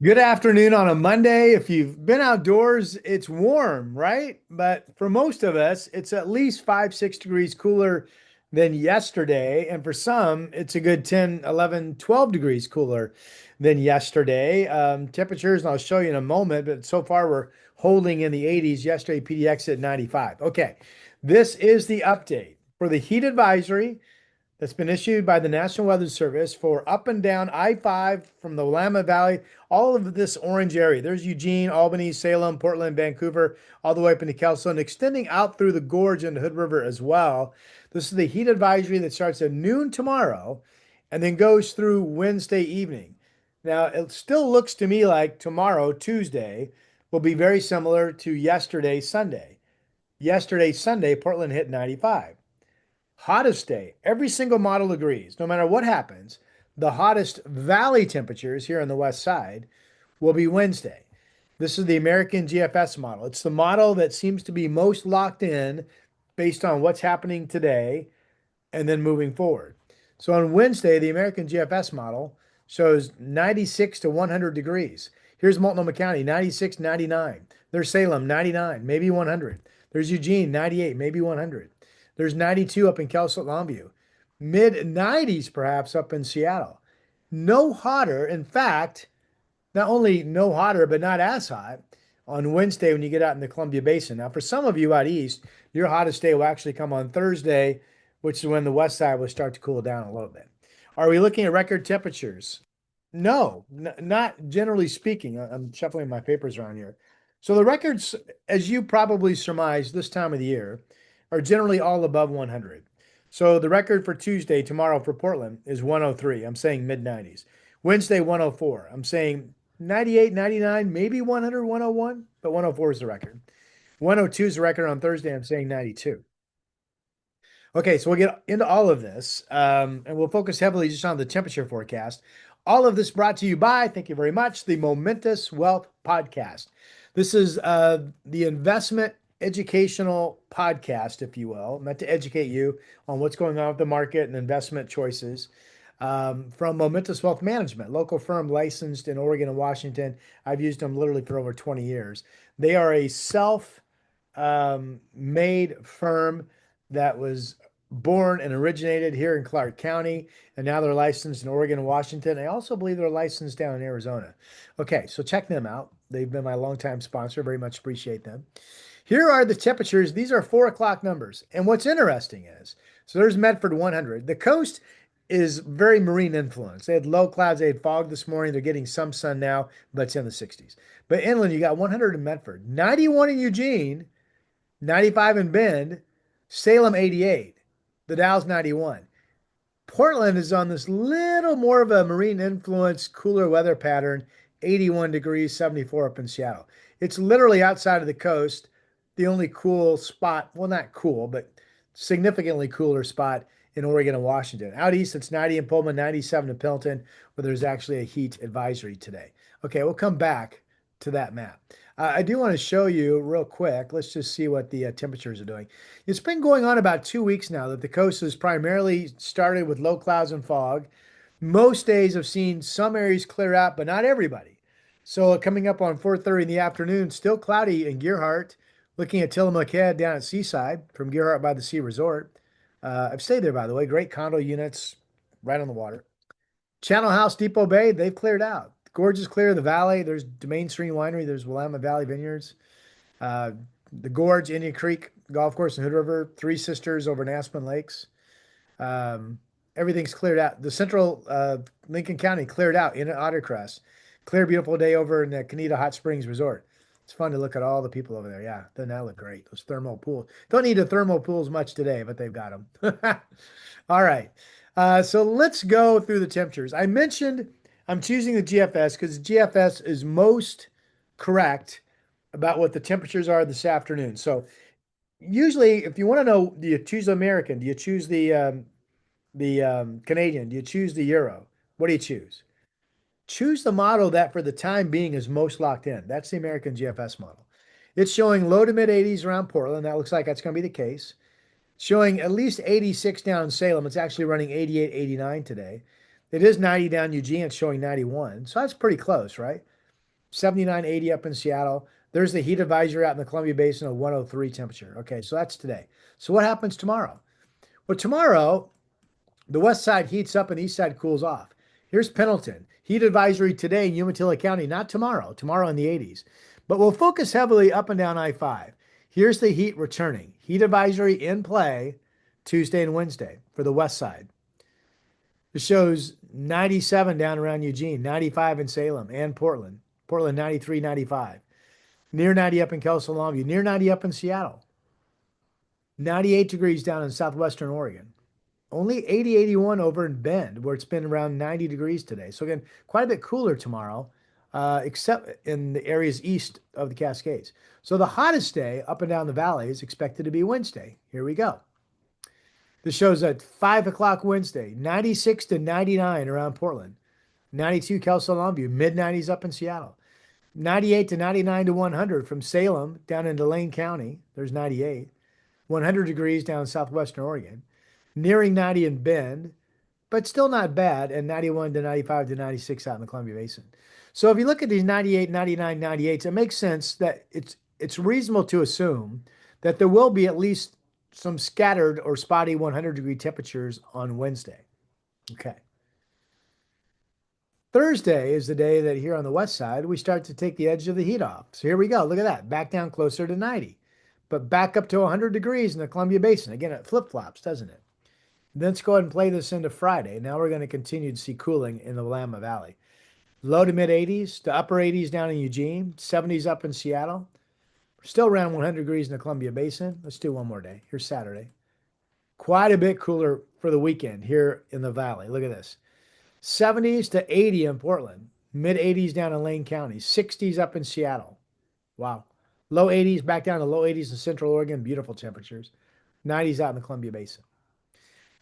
Good afternoon on a Monday. If you've been outdoors, it's warm, right? But for most of us, it's at least 5, 6 degrees cooler than yesterday. And for some, it's a good 10, 11, 12 degrees cooler than yesterday. Temperatures, and I'll show you in a moment, but so far we're holding in the 80s. Yesterday, PDX at 95. Okay, this is the update for the heat advisory that's been issued by the National Weather Service for up and down I-5 from the Willamette Valley, all of this orange area. There's Eugene, Albany, Salem, Portland, Vancouver, all the way up into Kelso and extending out through the gorge into Hood River as well. This is the heat advisory that starts at noon tomorrow and then goes through Wednesday evening. Now, it still looks to me like tomorrow, Tuesday, will be very similar to yesterday, Sunday. Yesterday, Sunday, Portland hit 95. Hottest day. Every single model agrees. No matter what happens, the hottest valley temperatures here on the west side will be Wednesday. This is the American GFS model. It's the model that seems to be most locked in based on what's happening today and then moving forward. So on Wednesday, the American GFS model shows 96 to 100 degrees. Here's Multnomah County, 96, 99. There's Salem, 99, maybe 100. There's Eugene, 98, maybe 100. There's 92 up in Kelso Longview. Mid 90s, perhaps, up in Seattle. No hotter. In fact, not only no hotter, but not as hot on Wednesday when you get out in the Columbia Basin. Now, for some of you out east, your hottest day will actually come on Thursday, which is when the west side will start to cool down a little bit. Are we looking at record temperatures? No, not generally speaking. I'm shuffling my papers around here. So the records, as you probably surmise this time of the year, are generally all above 100. So the record for Tuesday, tomorrow for Portland is 103. I'm saying mid 90s. Wednesday, 104. I'm saying 98, 99, maybe 100, 101, but 104 is the record. 102 is the record on Thursday. I'm saying 92. Okay, so we'll get into all of this, and we'll focus heavily just on the temperature forecast. All of this brought to you by, thank you very much, the Momentous Wealth Podcast. This is the investment educational podcast, if you will, meant to educate you on what's going on with the market and investment choices. From Momentous Wealth Management, local firm licensed in Oregon and Washington. I've used them literally for over 20 years. They are a self made firm that was born and originated here in Clark County, and now they're licensed in Oregon and Washington. I also believe they're licensed down in Arizona. Okay, so check them out. They've been my longtime sponsor. Very much appreciate them. Here are the temperatures. These are 4 o'clock numbers. And what's interesting is, so there's Medford 100. The coast is very marine influence. They had low clouds, they had fog this morning. They're getting some sun now, but it's in the 60s. But inland, you got 100 in Medford, 91 in Eugene, 95 in Bend, Salem 88, the Dow's 91. Portland is on this little more of a marine influence, cooler weather pattern, 81 degrees, 74 up in Seattle. It's literally outside of the coast. The only cool spot, well, not cool, but significantly cooler spot in Oregon and Washington. Out east, it's 90 in Pullman, 97 in Pendleton, where there's actually a heat advisory today. Okay, we'll come back to that map. I do want to show you real quick. Let's just see what the temperatures are doing. It's been going on about 2 weeks now that the coast has primarily started with low clouds and fog. Most days have seen some areas clear out, but not everybody. So coming up on 4:30 in the afternoon, still cloudy in Gearhart. Looking at Tillamook Head down at Seaside from Gearhart by the Sea Resort. I've stayed there, by the way. Great condo units right on the water. Channel House, Depot Bay, they've cleared out. The Gorge is clear. The Valley, there's Domain Stream Winery. There's Willamette Valley Vineyards. Uh, the Gorge, Indian Creek Golf Course and Hood River. Three Sisters over in Aspen Lakes. Um, Everything's cleared out. The central Lincoln County cleared out in Ottercrest. Clear, beautiful day over in the Canita Hot Springs Resort. It's fun to look at all the people over there. Yeah, doesn't that look great? Those thermal pools. Don't need the thermal pools much today, but they've got them. All right. So let's go through the temperatures. I mentioned I'm choosing the GFS because GFS is most correct about what the temperatures are this afternoon. So usually, if you want to know, do you choose American? Do you choose the Canadian? Do you choose the Euro? What do you choose? Choose the model that for the time being is most locked in. That's the American GFS model. It's showing low to mid 80s around Portland. That looks like that's going to be the case. Showing at least 86 down in Salem. It's actually running 88, 89 today. It is 90 down Eugene. It's showing 91. So that's pretty close, right? 79, 80 up in Seattle. There's the heat advisory out in the Columbia Basin of 103 temperature. Okay, so that's today. So what happens tomorrow? Well, tomorrow, the west side heats up and the east side cools off. Here's Pendleton. Heat advisory today in Umatilla County, not tomorrow, tomorrow in the 80s. But we'll focus heavily up and down I-5. Here's the heat returning. Heat advisory in play Tuesday and Wednesday for the west side. It shows 97 down around Eugene, 95 in Salem and Portland. Portland 93, 95. Near 90 up in Kelso Longview, near 90 up in Seattle. 98 degrees down in southwestern Oregon. Only 80, 81 over in Bend, where it's been around 90 degrees today. So again, quite a bit cooler tomorrow, except in the areas east of the Cascades. So the hottest day up and down the valley is expected to be Wednesday. Here we go. This shows at 5 o'clock Wednesday, 96 to 99 around Portland, 92 Kelso Longview, mid 90s up in Seattle, 98 to 99 to 100 from Salem down into Lane County. There's 98, 100 degrees down in southwestern Oregon, nearing 90 in Bend, but still not bad, and 91 to 95 to 96 out in the Columbia Basin. So if you look at these 98, 99, 98s, it makes sense that it's reasonable to assume that there will be at least some scattered or spotty 100-degree temperatures on Wednesday. Okay. Thursday is the day that here on the west side, we start to take the edge of the heat off. So here we go. Look at that. Back down closer to 90, but back up to 100 degrees in the Columbia Basin. Again, it flip-flops, doesn't it? Let's go ahead and play this into Friday. Now we're going to continue to see cooling in the Willamette Valley. Low to mid 80s to upper 80s down in Eugene, 70s up in Seattle. Still around 100 degrees in the Columbia Basin. Let's do one more day. Here's Saturday. Quite a bit cooler for the weekend here in the valley. Look at this. 70s to 80 in Portland. Mid 80s down in Lane County. 60s up in Seattle. Wow. Low 80s back down to low 80s in Central Oregon. Beautiful temperatures. 90s out in the Columbia Basin.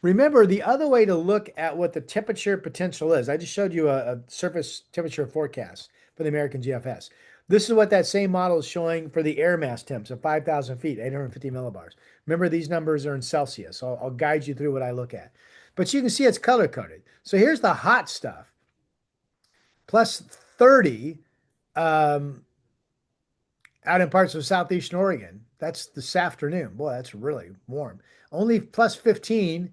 Remember, the other way to look at what the temperature potential is, I just showed you a surface temperature forecast for the American GFS. This is what that same model is showing for the air mass temps of 5,000 feet, 850 millibars. Remember, these numbers are in Celsius, so I'll guide you through what I look at. But you can see it's color-coded. So here's the hot stuff. Plus 30 out in parts of southeastern Oregon. That's this afternoon. Boy, that's really warm. Only plus 15,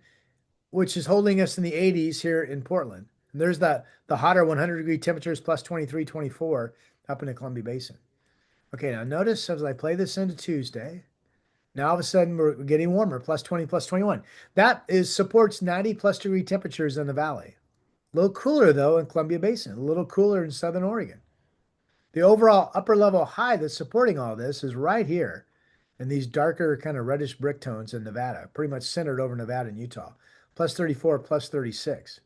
which is holding us in the 80s here in Portland. And there's the hotter 100-degree temperatures, plus 23, 24 up in the Columbia Basin. Okay, now notice as I play this into Tuesday, now all of a sudden we're getting warmer, plus 20, plus 21. That supports 90 plus degree temperatures in the valley. A little cooler though in Columbia Basin, a little cooler in Southern Oregon. The overall upper level high that's supporting all this is right here in these darker kind of reddish brick tones in Nevada, pretty much centered over Nevada and Utah, plus 34, plus 36.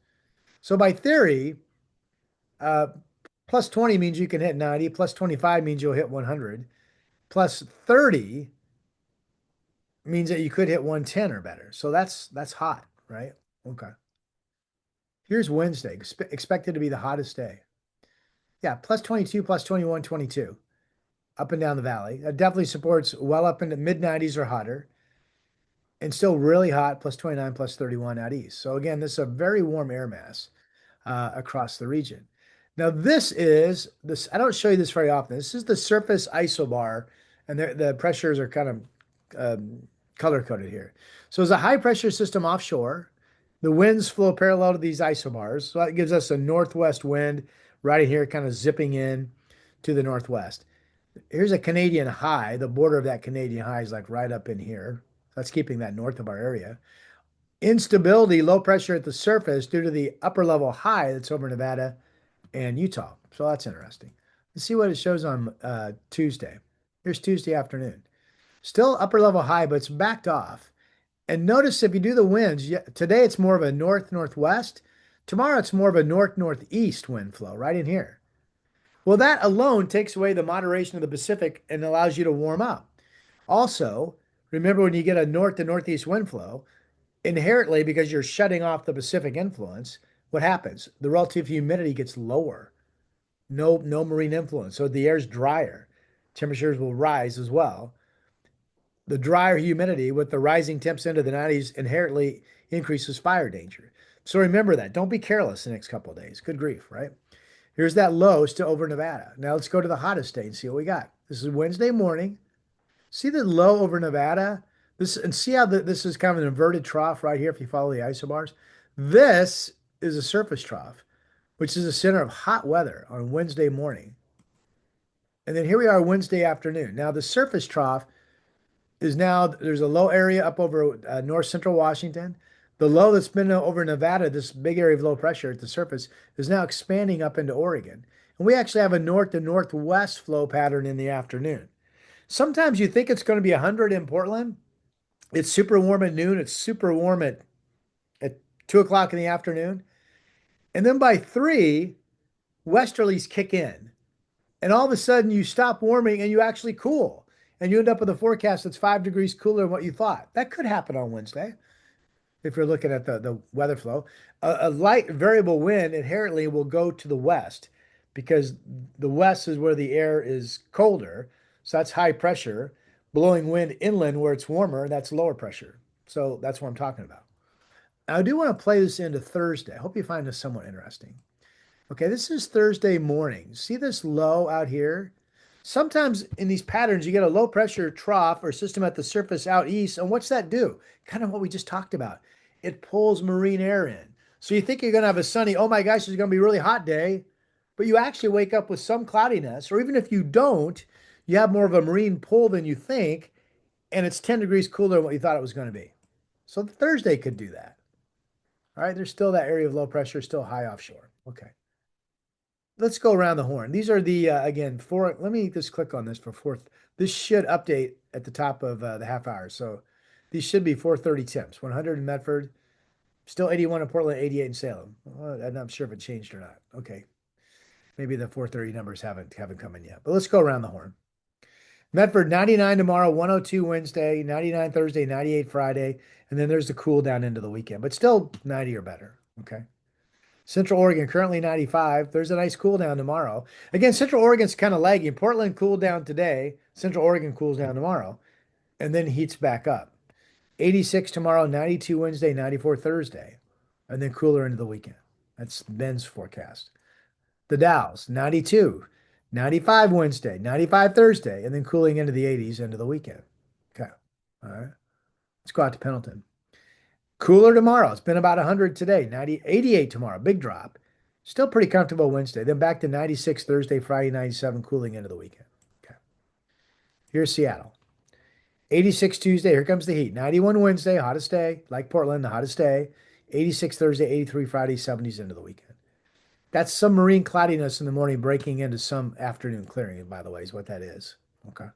So by theory, plus 20 means you can hit 90, plus 25 means you'll hit 100, plus 30 means that you could hit 110 or better. So that's hot, right? Okay. Here's Wednesday, expected to be the hottest day. Yeah, plus 22, plus 21, 22 up and down the valley. That definitely supports well up into mid 90s or hotter, and still really hot, plus 29, plus 31 out east. So again, this is a very warm air mass across the region. Now this, I don't show you this very often. This is the surface isobar, and the pressures are kind of color-coded here. So there's a high-pressure system offshore. The winds flow parallel to these isobars. So that gives us a northwest wind right in here, kind of zipping in to the northwest. Here's a Canadian high. The border of that Canadian high is like right up in here. That's keeping that north of our area. Instability, low pressure at the surface due to the upper level high that's over Nevada and Utah. So that's interesting. Let's see what it shows on Tuesday. Here's Tuesday afternoon. Still upper level high, but it's backed off. And notice if you do the winds, today it's more of a north-northwest. Tomorrow it's more of a north-northeast wind flow right in here. Well, that alone takes away the moderation of the Pacific and allows you to warm up. Also, remember when you get a north to northeast wind flow, inherently, because you're shutting off the Pacific influence, what happens? The relative humidity gets lower. No marine influence. So the air's drier. Temperatures will rise as well. The drier humidity with the rising temps into the 90s inherently increases fire danger. So remember that. Don't be careless the next couple of days. Good grief, right? Here's that low still over Nevada. Now let's go to the hottest day and see what we got. This is Wednesday morning. See the low over Nevada? This and see how this is kind of an inverted trough right here if you follow the isobars. This is a surface trough, which is the center of hot weather on Wednesday morning. And then here we are Wednesday afternoon. Now the surface trough is now there's a low area up over north central Washington. The low that's been over Nevada, this big area of low pressure at the surface, is now expanding up into Oregon. And we actually have a north to northwest flow pattern in the afternoon. Sometimes you think it's going to be 100 in Portland. It's super warm at noon. It's super warm at 2 o'clock in the afternoon. And then by 3, westerlies kick in. And all of a sudden you stop warming and you actually cool. And you end up with a forecast that's 5 degrees cooler than what you thought. That could happen on Wednesday if you're looking at the weather flow. A light variable wind inherently will go to the west because the west is where the air is colder. So that's high pressure. Blowing wind inland where it's warmer, that's lower pressure. So that's what I'm talking about. Now, I do want to play this into Thursday. I hope you find this somewhat interesting. Okay, this is Thursday morning. See this low out here? Sometimes in these patterns, you get a low pressure trough or system at the surface out east. And what's that do? Kind of what we just talked about. It pulls marine air in. So you think you're going to have a sunny, oh my gosh, it's going to be a really hot day. But you actually wake up with some cloudiness. Or even if you don't, you have more of a marine pull than you think. And it's 10 degrees cooler than what you thought it was going to be. So Thursday could do that. All right, there's still that area of low pressure, still high offshore. Okay. Let's go around the horn. These are the, again, four. Let me just click on this for fourth. This should update at the top of the half hour. So these should be 430 temps, 100 in Medford, still 81 in Portland, 88 in Salem. Well, I'm not sure if it changed or not. Okay. Maybe the 430 numbers haven't come in yet. But let's go around the horn. Medford, 99 tomorrow, 102 Wednesday, 99 Thursday, 98 Friday. And then there's the cool down into the weekend, but still 90 or better. Okay. Central Oregon currently 95. There's a nice cool down tomorrow. Again, Central Oregon's kind of lagging. Portland cooled down today. Central Oregon cools down tomorrow and then heats back up. 86 tomorrow, 92 Wednesday, 94 Thursday, and then cooler into the weekend. That's Ben's forecast. The Dows, 92, 95 Wednesday, 95 Thursday, and then cooling into the 80s into the weekend. Okay. All right. Let's go out to Pendleton. Cooler tomorrow. It's been about 100 today. 90, 88 tomorrow. Big drop. Still pretty comfortable Wednesday. Then back to 96 Thursday, Friday, 97, cooling into the weekend. Okay. Here's Seattle. 86 Tuesday. Here comes the heat. 91 Wednesday, hottest day. Like Portland, the hottest day. 86 Thursday, 83 Friday, 70s into the weekend. That's some marine cloudiness in the morning breaking into some afternoon clearing, by the way, is what that is. Okay.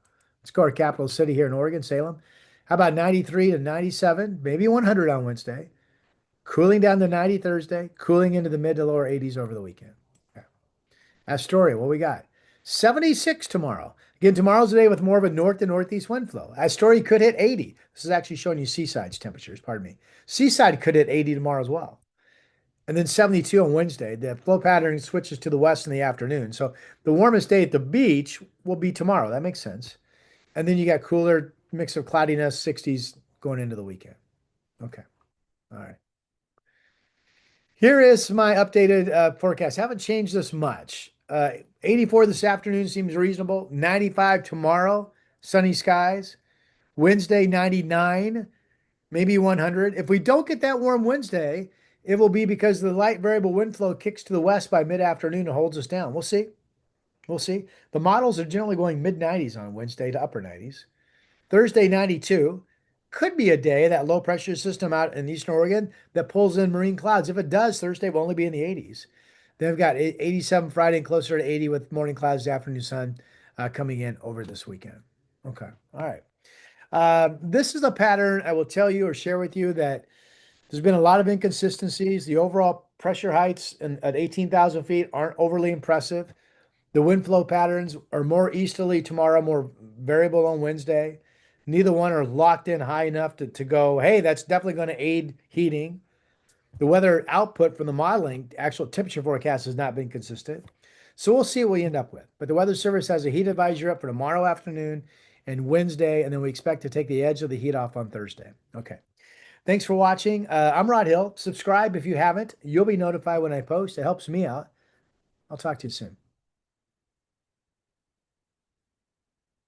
Let's go to capital city here in Oregon, Salem. How about 93 to 97, maybe 100 on Wednesday, cooling down to 90 Thursday, cooling into the mid to lower 80s over the weekend. Okay. Astoria, what we got? 76 tomorrow. Again, tomorrow's the day with more of a north to northeast wind flow. Astoria could hit 80. This is actually showing you Seaside's temperatures, pardon me. Seaside could hit 80 tomorrow as well. And then 72 on Wednesday. The flow pattern switches to the west in the afternoon. So the warmest day at the beach will be tomorrow. That makes sense. And then you got cooler mix of cloudiness, 60s going into the weekend. Okay. All right. Here is my updated forecast. Haven't changed this much. 84 this afternoon seems reasonable. 95 tomorrow, sunny skies. Wednesday, 99, maybe 100. If we don't get that warm Wednesday, it will be because the light variable wind flow kicks to the west by mid-afternoon and holds us down. We'll see. We'll see. The models are generally going mid-90s on Wednesday to upper 90s. Thursday, 92. Could be a day, that low pressure system out in Eastern Oregon that pulls in marine clouds. If it does, Thursday will only be in the 80s. Then we've got 87 Friday and closer to 80 with morning clouds, afternoon sun coming in over this weekend. Okay. All right. This is a pattern I will tell you or share with you that there's been a lot of inconsistencies. The overall pressure heights at 18,000 feet aren't overly impressive. The wind flow patterns are more easterly tomorrow, more variable on Wednesday. Neither one are locked in high enough to go, hey, that's definitely going to aid heating. The weather output from the modeling, actual temperature forecast has not been consistent. So we'll see what we end up with. But the Weather Service has a heat advisory up for tomorrow afternoon and Wednesday, and then we expect to take the edge of the heat off on Thursday. Okay. Thanks for watching. I'm Rod Hill. Subscribe if you haven't. You'll be notified when I post. It helps me out. I'll talk to you soon.